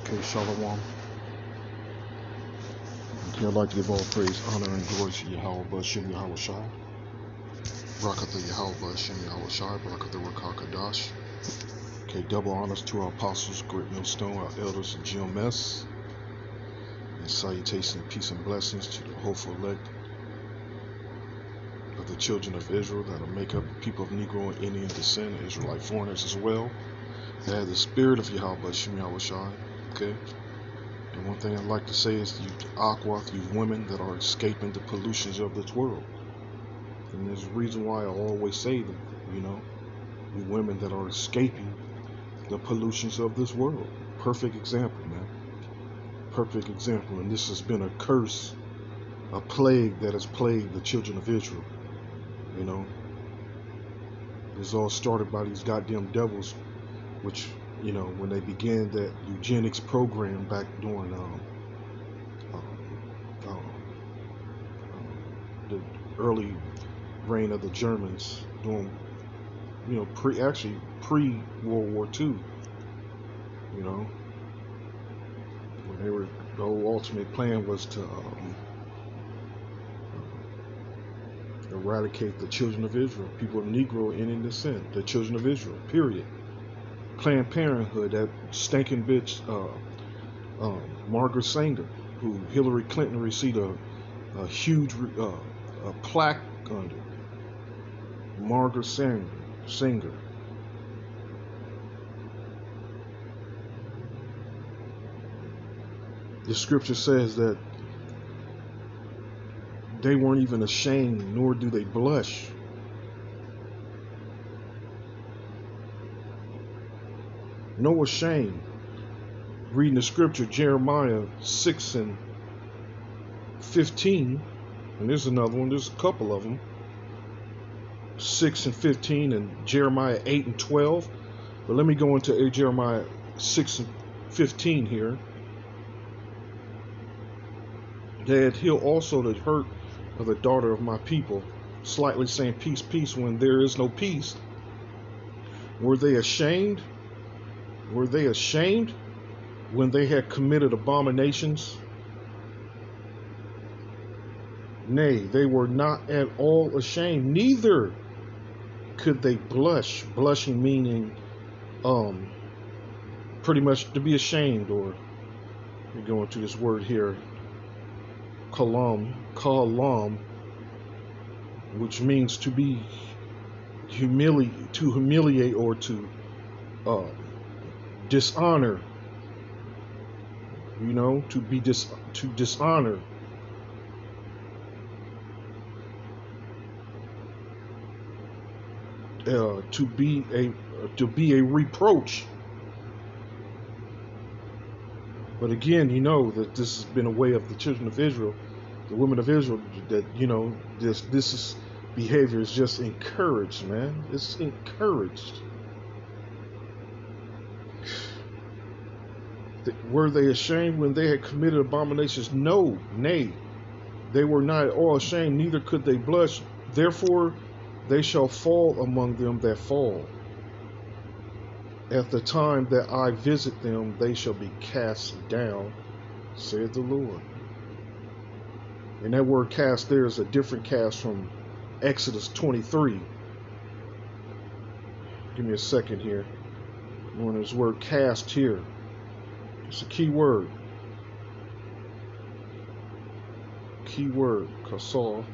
Okay, Shalom. Okay, I'd like to give all praise, honor, and glory to Yahweh Bashem Yahweh Shai. Barakatha Yahweh Bashem Yahweh Shai. Barakatha Rakakadash. Okay, double honors to our apostles, Great Millstone, our elders, and GMS. And salutation, peace, and blessings to the hopeful elect of the children of Israel that make up the people of Negro and Indian descent, and Israelite foreigners as well. They have the spirit of Yahweh Bashem Yahweh Shai. Okay. And one thing I'd like to say is you Aquath, you women that are escaping the pollutions of this world. And there's a reason why I always say them, you women that are escaping the pollutions of this world. Perfect example, man. Perfect example. And this has been a curse, a plague that has plagued the children of Israel. This all started by these goddamn devils, which, when they began that eugenics program back during the early reign of the Germans, during pre-World War II, when the whole ultimate plan was to eradicate the children of Israel, people of Negro and Indian descent, the children of Israel, period. Planned Parenthood, that stinking bitch, Margaret Sanger, who Hillary Clinton received a huge a plaque under. Margaret Sanger. The scripture says that they weren't even ashamed, nor do they blush. No shame. Reading the scripture, Jeremiah 6:15, and there's another one, there's a couple of them, 6:15 and Jeremiah 8:12. But let me go into Jeremiah 6:15 here. That heal also the hurt of the daughter of my people, slightly saying peace, peace, when there is no peace. Were they ashamed? Were they ashamed when they had committed abominations? Nay, they were not at all ashamed, neither could they blush. Blushing meaning pretty much to be ashamed, or we go into this word here, kalam, which means to be humiliate or to dishonor, to dishonor. To be a reproach. But again, that this has been a way of the children of Israel, the women of Israel, that this behavior is just encouraged, man. It's encouraged. Were they ashamed when they had committed abominations? No, nay, they were not at all ashamed, neither could they blush. Therefore they shall fall among them that fall. At the time that I visit them, they shall be cast down, saith the Lord. And that word cast there is a different cast from Exodus 23. Give me a second here. When this word cast here, it's a key word. Key word, kasal.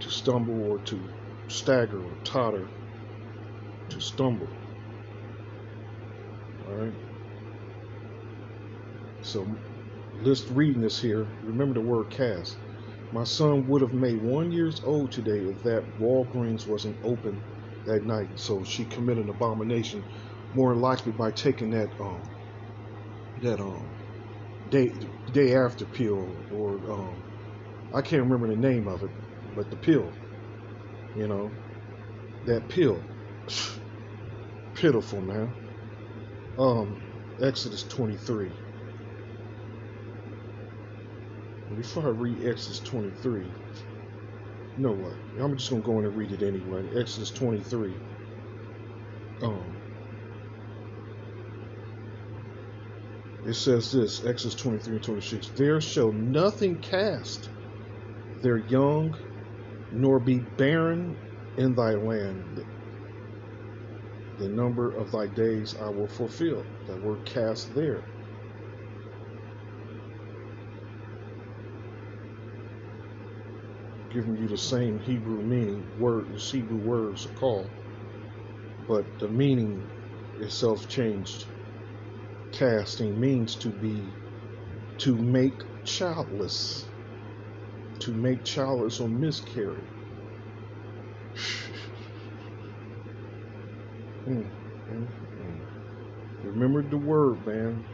To stumble or to stagger or totter, to stumble. Alright. So let's reading this here. Remember the word cast. My son would have made 1 year old today if that Walgreens wasn't open that night. So she committed an abomination, more likely by taking that day after pill, or I can't remember the name of it, but the pill, that pill. Pitiful, man. Exodus 23. Before I read Exodus 23, you know what? I'm just gonna go in and read it anyway. Exodus 23. It says this, Exodus 23 and 26. There shall nothing cast their young, nor be barren in thy land. The number of thy days I will fulfill. That word cast there. Giving you the same Hebrew meaning, these Hebrew words are called, but the meaning itself changed. Casting means to make childless, or miscarry. Remember the word, man.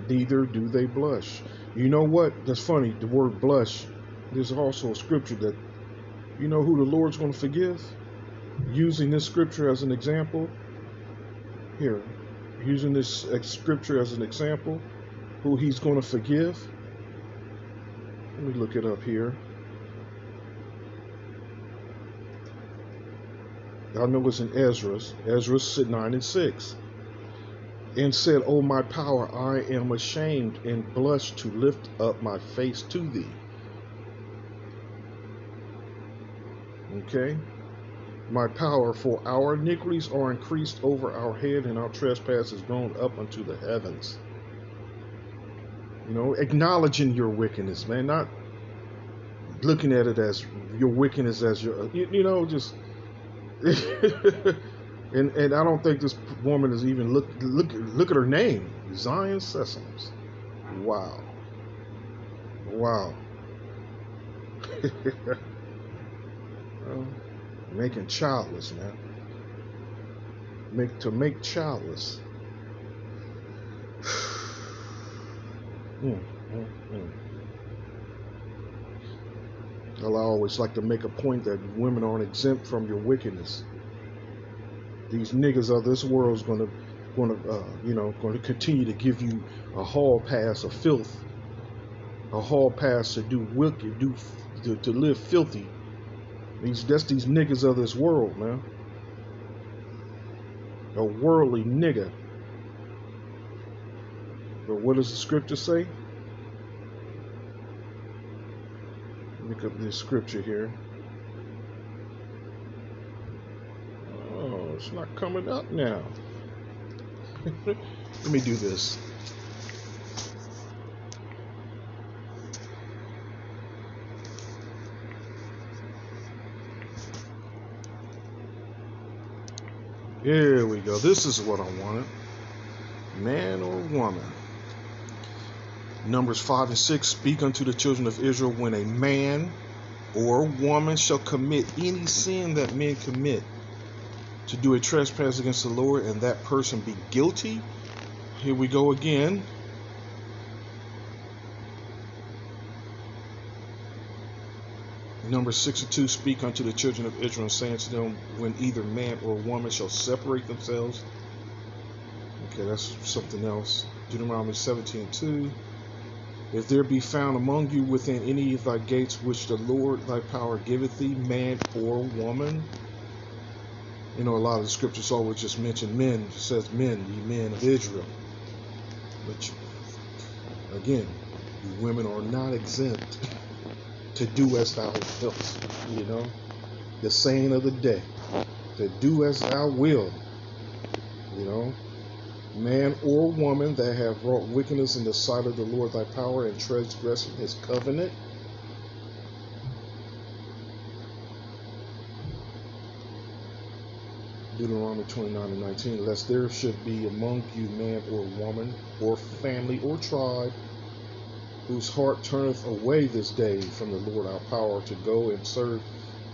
Neither do they blush. You know what? That's funny. The word blush. There's also a scripture that, you know who the Lord's going to forgive? Using this scripture as an example. Here, using this scripture as an example, who he's going to forgive. Let me look it up here. I know it's in Ezra 9 and 6. And said, O my power, I am ashamed and blush to lift up my face to thee. Okay? My power, for our iniquities are increased over our head, and our trespasses grown up unto the heavens. You know, acknowledging your wickedness, man, not looking at it as your wickedness as your, you know, just and I don't think this woman is even look at her name, Zion Sessoms. Wow. Making childless, man. Make childless. I always like to make a point that women aren't exempt from your wickedness. These niggas of this world is going to continue to give you a hall pass of filth, a hall pass to do wicked, to live filthy. That's these niggas of this world, man. A worldly nigga. But what does the scripture say? Look up this scripture here. Oh, it's not coming up now. Let me do this. Here we go. This is what I wanted. Man or woman. Numbers 5 and 6. Speak unto the children of Israel, when a man or woman shall commit any sin that men commit, to do a trespass against the Lord, and that person be guilty. Here we go again. Numbers 6 and 2. Speak unto the children of Israel, saying to them, when either man or woman shall separate themselves. Okay, that's something else. Deuteronomy 17 and 2. If there be found among you within any of thy gates which the Lord thy power giveth thee, man or woman. You know, a lot of the scriptures always just mention men. It says men, ye men of Israel. But again, you women are not exempt to do as thou wilt. You know, the saying of the day, to do as thou wilt. You know, man or woman that have wrought wickedness in the sight of the Lord thy power, and transgressing his covenant. Deuteronomy 29 and 19. Lest there should be among you man or woman, or family or tribe, whose heart turneth away this day from the Lord our power, to go and serve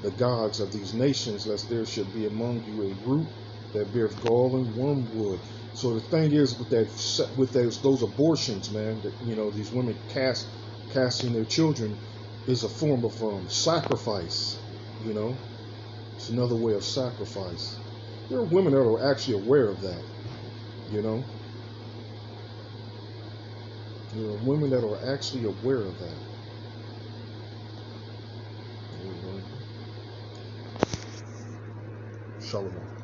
the gods of these nations, lest there should be among you a root that beareth gall and wormwood. So the thing is, with those abortions, man, that, you know, these women casting their children is a form of sacrifice. You know, it's another way of sacrifice. There are women that are actually aware of that. You know, there are women that are actually aware of that. Shalom.